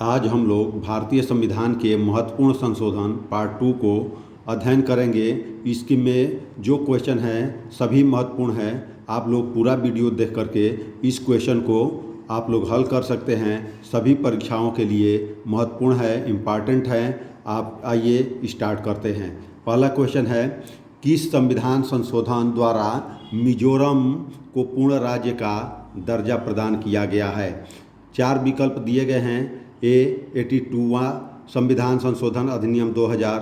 आज हम लोग भारतीय संविधान के महत्वपूर्ण संशोधन पार्ट 2 को अध्ययन करेंगे। इसके में जो क्वेश्चन है सभी महत्वपूर्ण है। आप लोग पूरा वीडियो देख करके इस क्वेश्चन को आप लोग हल कर सकते हैं। सभी परीक्षाओं के लिए महत्वपूर्ण है, इम्पॉर्टेंट है। आप आइए स्टार्ट करते हैं। पहला क्वेश्चन है, किस संविधान संशोधन द्वारा मिजोरम को पूर्ण राज्य का दर्जा प्रदान किया गया है? 4 विकल्प दिए गए हैं। ए 82वां संविधान संशोधन अधिनियम 2000,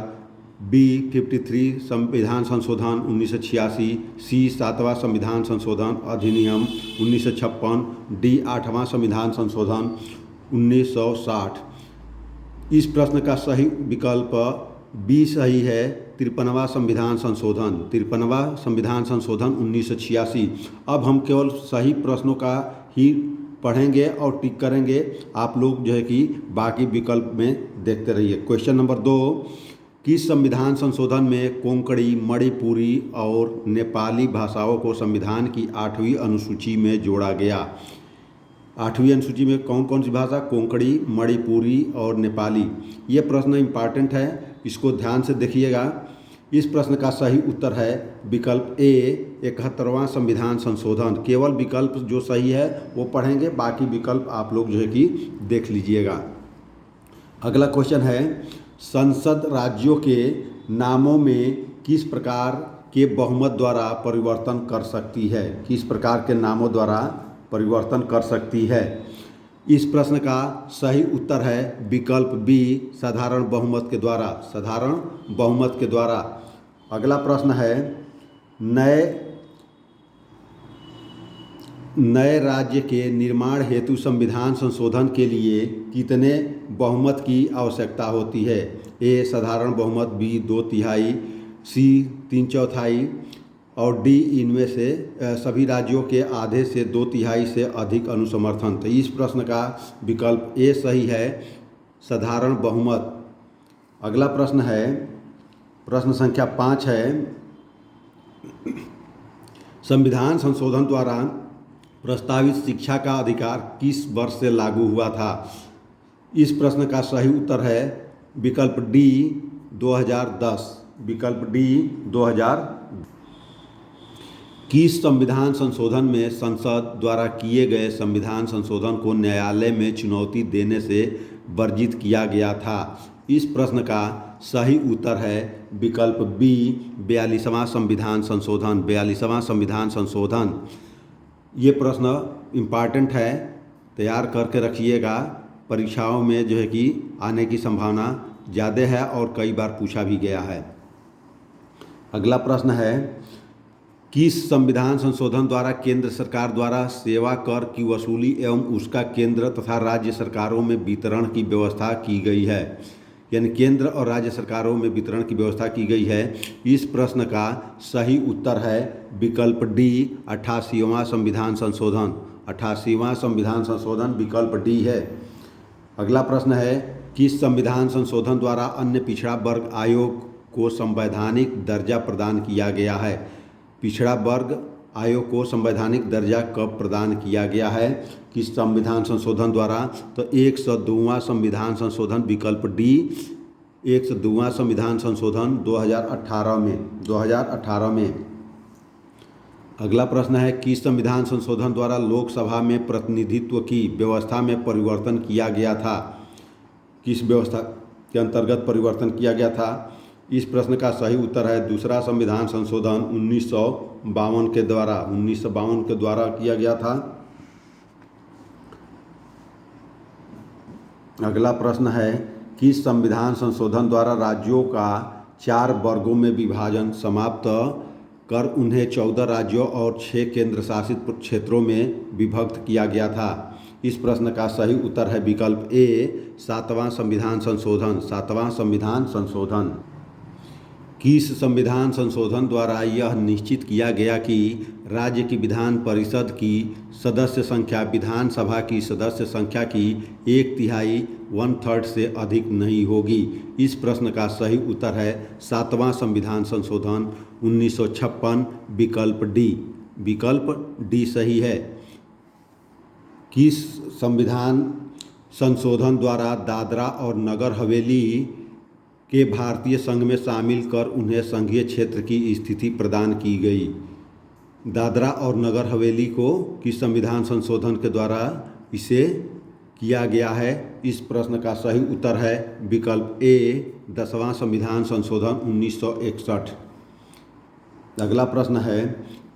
बी 53 संविधान संशोधन 1986, सी 7वां संविधान संशोधन अधिनियम 1956, डी 8वां संविधान संशोधन 1960। इस प्रश्न का सही विकल्प बी सही है, 53वां संविधान संशोधन। 53वां संविधान संशोधन 1986। अब हम केवल सही प्रश्नों का ही पढ़ेंगे और टिक करेंगे। आप लोग जो है कि बाकी विकल्प में देखते रहिए। क्वेश्चन नंबर 2, किस संविधान संशोधन में कोंकणी, मणिपुरी और नेपाली भाषाओं को संविधान की 8वीं अनुसूची में जोड़ा गया? 8वीं अनुसूची में कौन कौन सी भाषा? कोंकणी, मणिपुरी और नेपाली। ये प्रश्न इम्पॉर्टेंट है, इसको ध्यान से देखिएगा। इस प्रश्न का सही उत्तर है विकल्प ए 71वां संविधान संशोधन। केवल विकल्प जो सही है वो पढ़ेंगे, बाकी विकल्प आप लोग जो है कि देख लीजिएगा। अगला क्वेश्चन है, संसद राज्यों के नामों में किस प्रकार के बहुमत द्वारा परिवर्तन कर सकती है? किस प्रकार के नामों द्वारा परिवर्तन कर सकती है? इस प्रश्न का सही उत्तर है विकल्प बी, साधारण बहुमत के द्वारा। साधारण बहुमत के द्वारा। अगला प्रश्न है, नए राज्य के निर्माण हेतु संविधान संशोधन के लिए कितने बहुमत की आवश्यकता होती है? ए साधारण बहुमत, बी 2/3, सी 3/4 और डी इनमें से सभी राज्यों के आधे से 2/3 से अधिक अनुसमर्थन। तो इस प्रश्न का विकल्प ए सही है, साधारण बहुमत। अगला प्रश्न है, प्रश्न संख्या 5 है, संविधान संशोधन द्वारा प्रस्तावित शिक्षा का अधिकार किस वर्ष से लागू हुआ था? इस प्रश्न का सही उत्तर है विकल्प डी 2010। विकल्प डी 2010। किस संविधान संशोधन में संसद द्वारा किए गए संविधान संशोधन को न्यायालय में चुनौती देने से वर्जित किया गया था? इस प्रश्न का सही उत्तर है विकल्प बी 42वां संविधान संशोधन। 42वां संविधान संशोधन। ये प्रश्न इम्पॉर्टेंट है, तैयार करके रखिएगा। परीक्षाओं में जो है कि आने की संभावना ज़्यादा है और कई बार पूछा भी गया है। अगला प्रश्न है, किस संविधान संशोधन द्वारा केंद्र सरकार द्वारा सेवा कर की वसूली एवं उसका केंद्र तथा राज्य सरकारों में वितरण की व्यवस्था की गई है? यानी केंद्र और राज्य सरकारों में वितरण की व्यवस्था की गई है। इस प्रश्न का सही उत्तर है विकल्प डी 88वां संविधान संशोधन। 88वां संविधान संशोधन विकल्प डी है। अगला प्रश्न है, किस संविधान संशोधन द्वारा अन्य पिछड़ा वर्ग आयोग को संवैधानिक दर्जा प्रदान किया गया है? पिछड़ा वर्ग आयोग को संवैधानिक दर्जा कब प्रदान किया गया है? किस संविधान संशोधन द्वारा? तो 102वां संविधान संशोधन विकल्प डी 102वां संविधान संशोधन 2018 में। अगला प्रश्न है, किस संविधान संशोधन द्वारा लोकसभा में प्रतिनिधित्व की व्यवस्था में परिवर्तन किया गया था? किस व्यवस्था के अंतर्गत परिवर्तन किया गया था? इस प्रश्न का सही उत्तर है दूसरा संविधान संशोधन 1952 के द्वारा। 1952 के द्वारा किया गया था। अगला प्रश्न है, किस संविधान संशोधन द्वारा राज्यों का 4 वर्गों में विभाजन समाप्त कर उन्हें 14 राज्यों और 6 केंद्र शासित क्षेत्रों में विभक्त किया गया था? इस प्रश्न का सही उत्तर है विकल्प ए 7वां संविधान संशोधन। 7वां संविधान संशोधन। किस संविधान संशोधन द्वारा यह निश्चित किया गया कि राज्य की विधान परिषद की सदस्य संख्या विधानसभा की सदस्य संख्या की 1/3 1/3 से अधिक नहीं होगी? इस प्रश्न का सही उत्तर है 7वां संविधान संशोधन 1956 विकल्प डी। विकल्प डी सही है। किस संविधान संशोधन द्वारा दादरा और नगर हवेली के भारतीय संघ में शामिल कर उन्हें संघीय क्षेत्र की स्थिति प्रदान की गई। दादरा और नगर हवेली को किस संविधान संशोधन के द्वारा इसे किया गया है? इस प्रश्न का सही उत्तर है विकल्प ए, 10वां संविधान संशोधन 1961। अगला प्रश्न है,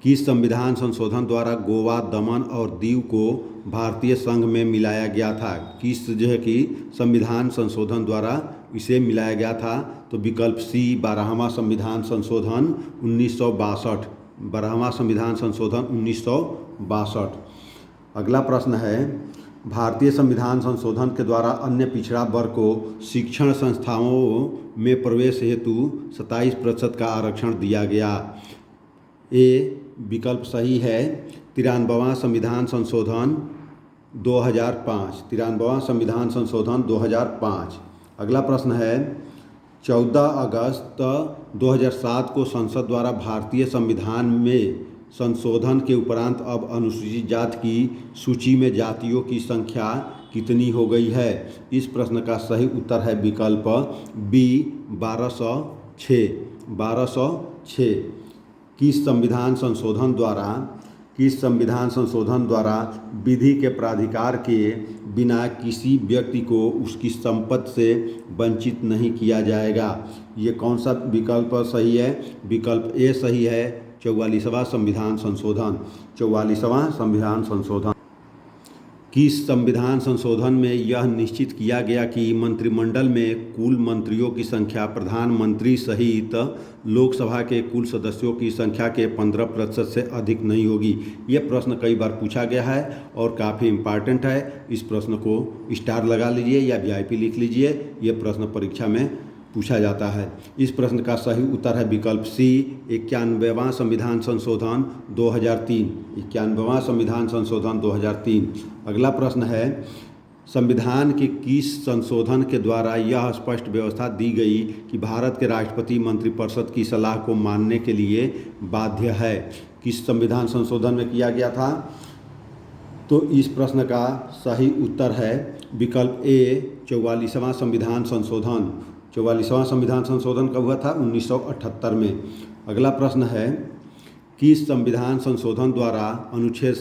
किस संविधान संशोधन द्वारा गोवा, दमन और दीव को भारतीय संघ में मिलाया गया था? किस कि संविधान संशोधन द्वारा इसे मिलाया गया था? तो विकल्प सी, 12वां संविधान संशोधन 1962। 12वां संविधान संशोधन 1962। अगला प्रश्न है, भारतीय संविधान संशोधन के द्वारा अन्य पिछड़ा वर्ग को शिक्षण संस्थाओं में प्रवेश हेतु 27% का आरक्षण दिया गया। ए विकल्प सही है 93वां संविधान संशोधन 2005। 93वां संविधान संशोधन 2005। अगला प्रश्न है, 14 अगस्त 2007 को संसद द्वारा भारतीय संविधान में संशोधन के उपरांत अब अनुसूचित जाति की सूची में जातियों की संख्या कितनी हो गई है? इस प्रश्न का सही उत्तर है विकल्प बी, 1206। 1206। किस संविधान संशोधन द्वारा विधि के प्राधिकार के बिना किसी व्यक्ति को उसकी संपत्ति से वंचित नहीं किया जाएगा? ये कौन सा विकल्प सही है? विकल्प ए सही है 44वां संविधान संशोधन। 44वां संविधान संशोधन। किस संविधान संशोधन में यह निश्चित किया गया कि मंत्रिमंडल में कुल मंत्रियों की संख्या प्रधानमंत्री सहित लोकसभा के कुल सदस्यों की संख्या के 15% से अधिक नहीं होगी? ये प्रश्न कई बार पूछा गया है और काफ़ी इम्पॉर्टेंट है। इस प्रश्न को स्टार लगा लीजिए या VIP लिख लीजिए। ये प्रश्न परीक्षा में पूछा जाता है। इस प्रश्न का सही उत्तर है विकल्प सी, 91वां संविधान संशोधन 2003। 91वां संविधान संशोधन 2003। अगला प्रश्न है, संविधान के किस संशोधन के द्वारा यह स्पष्ट व्यवस्था दी गई कि भारत के राष्ट्रपति मंत्रिपरिषद की सलाह को मानने के लिए बाध्य है? किस संविधान संशोधन में किया गया था? तो इस प्रश्न का सही उत्तर है विकल्प ए, 44वां संविधान संशोधन। 44वां संविधान संशोधन कब हुआ था? 1978 में। अगला प्रश्न है, किस संविधान संशोधन द्वारा अनुच्छेद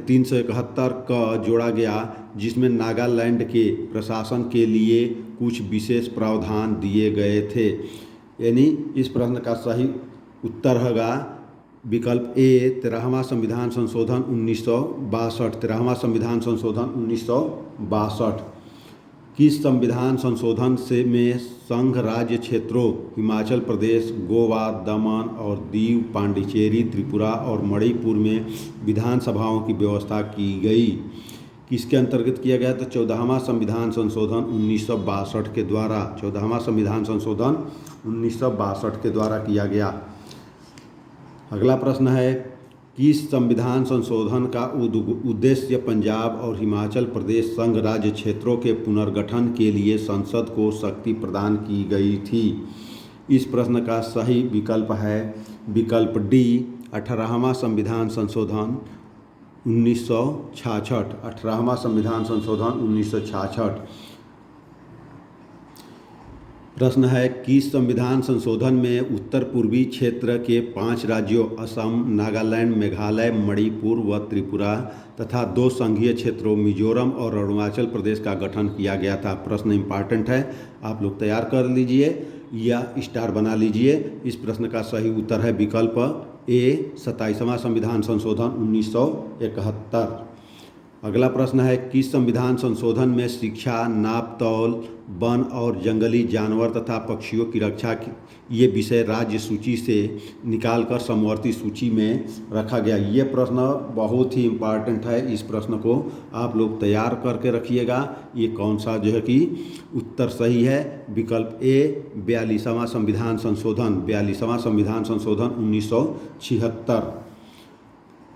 371 का जोड़ा गया जिसमें नागालैंड के प्रशासन के लिए कुछ विशेष प्रावधान दिए गए थे? यानी इस प्रश्न का सही उत्तर होगा विकल्प ए, 13वां संविधान संशोधन 1962। 13वां संविधान संशोधन 1962। किस संविधान संशोधन में संघ राज्य क्षेत्रों हिमाचल प्रदेश, गोवा, दमन और दीव, पांडिचेरी, त्रिपुरा और मणिपुर में विधानसभाओं की व्यवस्था की गई? किसके अंतर्गत किया गया? तो 14वां संविधान संशोधन 1962 के द्वारा। 14वां संविधान संशोधन 1962 के द्वारा किया गया। अगला प्रश्न है, किस संविधान संशोधन का उद्देश्य पंजाब और हिमाचल प्रदेश संघ राज्य क्षेत्रों के पुनर्गठन के लिए संसद को शक्ति प्रदान की गई थी? इस प्रश्न का सही विकल्प है विकल्प डी, 18वां संविधान संशोधन 1966। 18वां संविधान संशोधन 1966। प्रश्न है, किस संविधान संशोधन में उत्तर पूर्वी क्षेत्र के 5 राज्यों असम, नागालैंड, मेघालय, मणिपुर व त्रिपुरा तथा 2 संघीय क्षेत्रों मिजोरम और अरुणाचल प्रदेश का गठन किया गया था? प्रश्न इम्पॉर्टेंट है, आप लोग तैयार कर लीजिए या स्टार बना लीजिए। इस प्रश्न का सही उत्तर है विकल्प ए, 27वां संविधान संशोधन 1971। अगला प्रश्न है, किस संविधान संशोधन में शिक्षा, नाप तौल, वन और जंगली जानवर तथा पक्षियों की रक्षा ये विषय राज्य सूची से निकालकर समवर्ती सूची में रखा गया? ये प्रश्न बहुत ही इम्पॉर्टेंट है। इस प्रश्न को आप लोग तैयार करके रखिएगा। ये कौन सा कि उत्तर सही है? विकल्प ए, 42वां संविधान संशोधन। 42वां संविधान संशोधन 1976।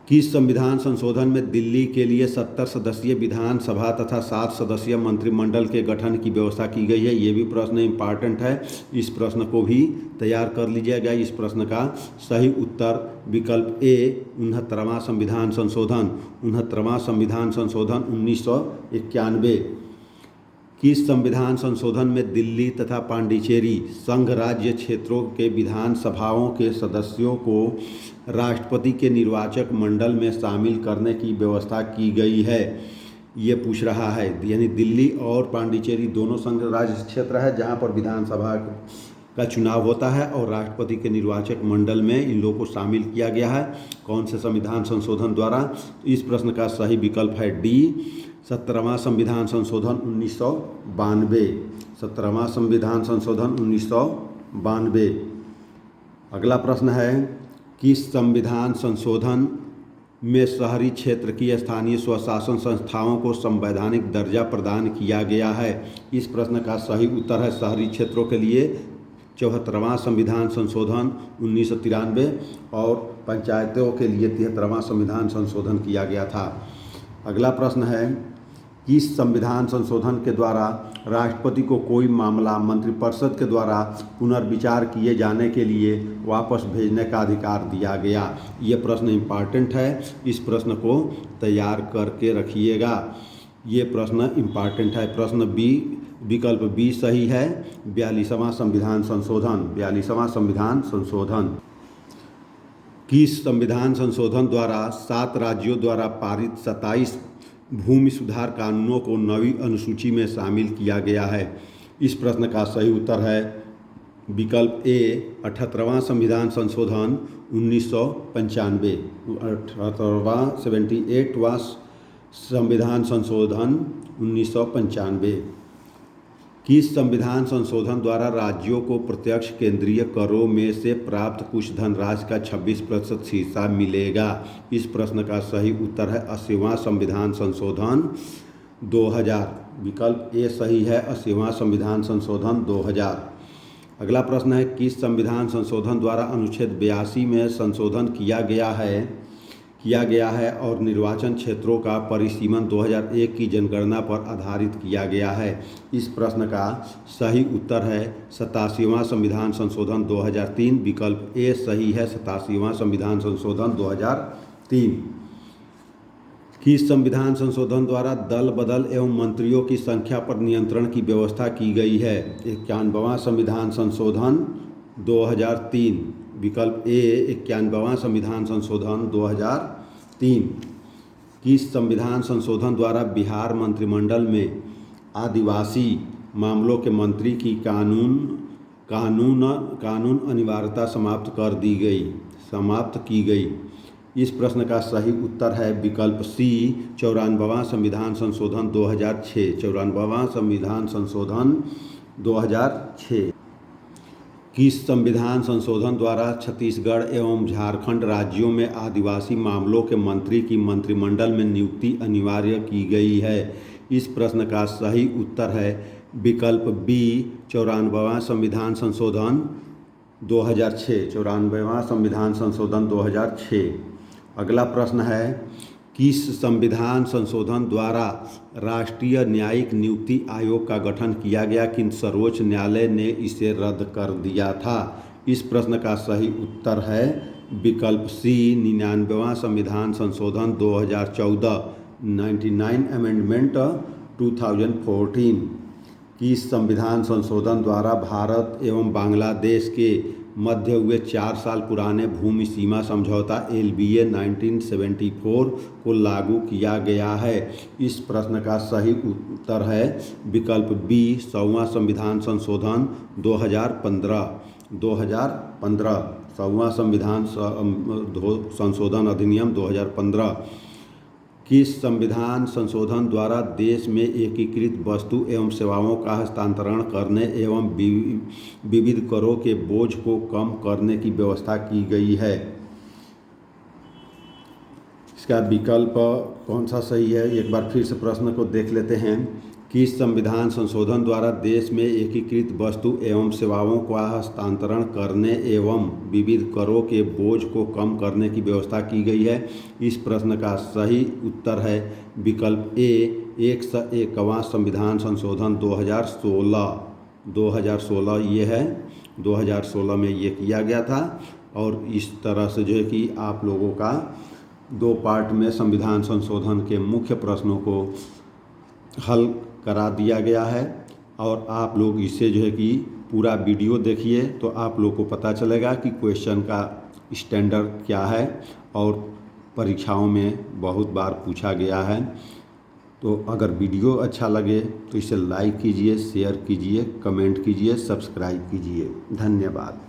किस संविधान संशोधन में दिल्ली के लिए 70 सदस्यीय विधानसभा तथा 7 सदस्यीय मंत्रिमंडल के गठन की व्यवस्था की गई है? ये भी प्रश्न इम्पॉर्टेंट है। इस प्रश्न को भी तैयार कर लीजिएगा। इस प्रश्न का सही उत्तर विकल्प ए, 69वां संविधान संशोधन। 69वां संविधान संशोधन 1991। किस संविधान संशोधन में दिल्ली तथा पांडिचेरी संघ राज्य क्षेत्रों के विधानसभाओं के सदस्यों को राष्ट्रपति के निर्वाचक मंडल में शामिल करने की व्यवस्था की गई है? ये पूछ रहा है। यानी दिल्ली और पांडिचेरी दोनों संघ राज्य क्षेत्र है जहाँ पर विधानसभा का चुनाव होता है और राष्ट्रपति के निर्वाचक मंडल में इन लोगों को शामिल किया गया है। कौन से संविधान संशोधन द्वारा? इस प्रश्न का सही विकल्प है डी, 17वां संविधान संशोधन 1992। 17वां संविधान संशोधन 1992। अगला प्रश्न है, किस संविधान संशोधन में शहरी क्षेत्र की स्थानीय स्वशासन संस्थाओं को संवैधानिक दर्जा प्रदान किया गया है? इस प्रश्न का सही उत्तर है शहरी क्षेत्रों के लिए 74वां संविधान संशोधन 1993 और पंचायतों के लिए 73वां संविधान संशोधन किया गया था। अगला प्रश्न है, किस संविधान संशोधन के द्वारा राष्ट्रपति को कोई मामला मंत्रिपरिषद के द्वारा पुनर्विचार किए जाने के लिए वापस भेजने का अधिकार दिया गया? ये प्रश्न इम्पॉर्टेंट है, इस प्रश्न को तैयार करके रखिएगा। ये प्रश्न इम्पॉर्टेंट है। प्रश्न बी, विकल्प बी सही है, 42वां संविधान संशोधन। 42वां संविधान संशोधन। किस संविधान संशोधन द्वारा 7 राज्यों द्वारा पारित 27 भूमि सुधार कानूनों को नवी अनुसूची में शामिल किया गया है? इस प्रश्न का सही उत्तर है विकल्प ए, 78वां संविधान संशोधन 1995। 78वां संविधान संशोधन 1995। किस संविधान संशोधन द्वारा राज्यों को प्रत्यक्ष केंद्रीय करों में से प्राप्त कुछ धनराशि का 26% हिस्सा मिलेगा? इस प्रश्न का सही उत्तर है 80वां संविधान संशोधन 2000। विकल्प ए सही है, 80वां संविधान संशोधन 2000। अगला प्रश्न है, किस संविधान संशोधन द्वारा अनुच्छेद 82 में संशोधन किया गया है और निर्वाचन क्षेत्रों का परिसीमन 2001 की जनगणना पर आधारित किया गया है? इस प्रश्न का सही उत्तर है 87वां संविधान संशोधन 2003। विकल्प ए सही है, 87वां संविधान संशोधन 2003। किस संविधान संशोधन द्वारा दल बदल एवं मंत्रियों की संख्या पर नियंत्रण की व्यवस्था की गई है? 91वां संविधान संशोधन 2003। विकल्प ए, 91वां संविधान संशोधन 2003। किस संविधान संशोधन द्वारा बिहार मंत्रिमंडल में आदिवासी मामलों के मंत्री की कानून अनिवार्यता समाप्त की गई? इस प्रश्न का सही उत्तर है विकल्प सी, 94वां संविधान संशोधन 2006। 94वां संविधान संशोधन 2006। किस संविधान संशोधन द्वारा छत्तीसगढ़ एवं झारखंड राज्यों में आदिवासी मामलों के मंत्री की मंत्रिमंडल में नियुक्ति अनिवार्य की गई है? इस प्रश्न का सही उत्तर है विकल्प बी, 94वां संविधान संशोधन 2006। 94वां संविधान संशोधन 2006। अगला प्रश्न है, किस संविधान संशोधन द्वारा राष्ट्रीय न्यायिक नियुक्ति आयोग का गठन किया गया किंतु सर्वोच्च न्यायालय ने इसे रद्द कर दिया था? इस प्रश्न का सही उत्तर है विकल्प सी, 99वां संविधान संशोधन 2014। 99 अमेंडमेंट 2014। किस संविधान संशोधन द्वारा भारत एवं बांग्लादेश के मध्य हुए 4 साल पुराने भूमि सीमा समझौता LBA 1974 को लागू किया गया है? इस प्रश्न का सही उत्तर है विकल्प बी, 100वां संविधान संशोधन 2015। 100वां संविधान संशोधन अधिनियम 2015। किस संविधान संशोधन द्वारा देश में एकीकृत वस्तु एवं सेवाओं का हस्तांतरण करने एवं विविध करों के बोझ को कम करने की व्यवस्था की गई है? इसका विकल्प कौन सा सही है? एक बार फिर से प्रश्न को देख लेते हैं। किस संविधान संशोधन द्वारा देश में एकीकृत वस्तु एवं सेवाओं का हस्तांतरण करने एवं विविध करों के बोझ को कम करने की व्यवस्था की गई है? इस प्रश्न का सही उत्तर है विकल्प ए, 101वां संविधान संशोधन 2016। 2016 ये है, 2016 में ये किया गया था। और इस तरह से जो है कि आप लोगों का 2 पार्ट में संविधान संशोधन के मुख्य प्रश्नों को हल करा दिया गया है। और आप लोग इससे जो है कि पूरा वीडियो देखिए तो आप लोग को पता चलेगा कि क्वेश्चन का स्टैंडर्ड क्या है और परीक्षाओं में बहुत बार पूछा गया है। तो अगर वीडियो अच्छा लगे तो इसे लाइक कीजिए, शेयर कीजिए, कमेंट कीजिए, सब्सक्राइब कीजिए। धन्यवाद।